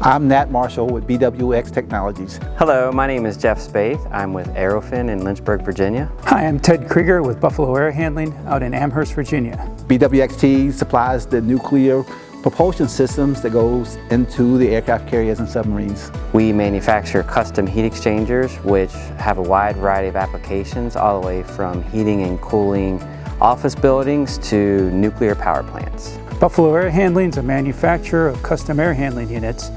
I'm Nat Marshall with BWX Technologies. Hello, my name is Jeff Spaeth. I'm with Aerofin in Lynchburg, Virginia. Hi, I'm Ted Krieger with Buffalo Air Handling out in Amherst, Virginia. BWXT supplies the nuclear propulsion systems that goes into the aircraft carriers and submarines. We manufacture custom heat exchangers which have a wide variety of applications, all the way from heating and cooling office buildings to nuclear power plants. Buffalo Air Handling is a manufacturer of custom air handling units.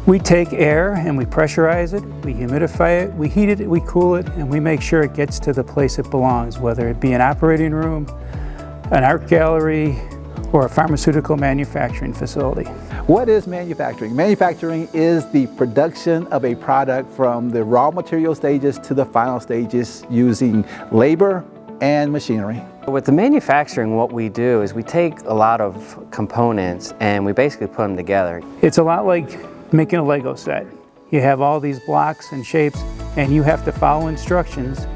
We take air and we pressurize it, we humidify it, we heat it, we cool it, and we make sure it gets to the place it belongs, whether it be an operating room, an art gallery, or a pharmaceutical manufacturing facility. What is manufacturing? Manufacturing is the production of a product from the raw material stages to the final stages using labor and machinery. With the manufacturing, what we do is we take a lot of components and we basically put them together. It's a lot like making a Lego set. You have all these blocks and shapes and you have to follow instructions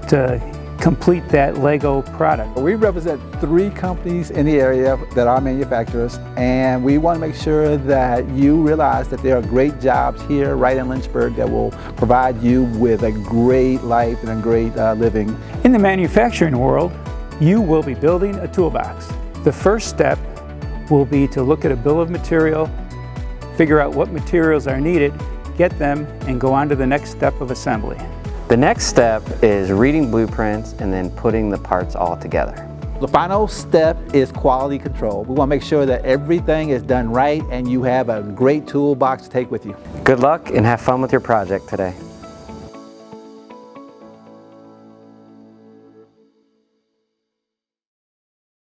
to complete that Lego product. We represent 3 companies in the area that are manufacturers, and we want to make sure that you realize that there are great jobs here right in Lynchburg that will provide you with a great life and a great living. In the manufacturing world, you will be building a toolbox. The first step will be to look at a bill of material, figure out what materials are needed, get them, and go on to the next step of assembly. The next step is reading blueprints and then putting the parts all together. The final step is quality control. We want to make sure that everything is done right and you have a great toolbox to take with you. Good luck and have fun with your project today.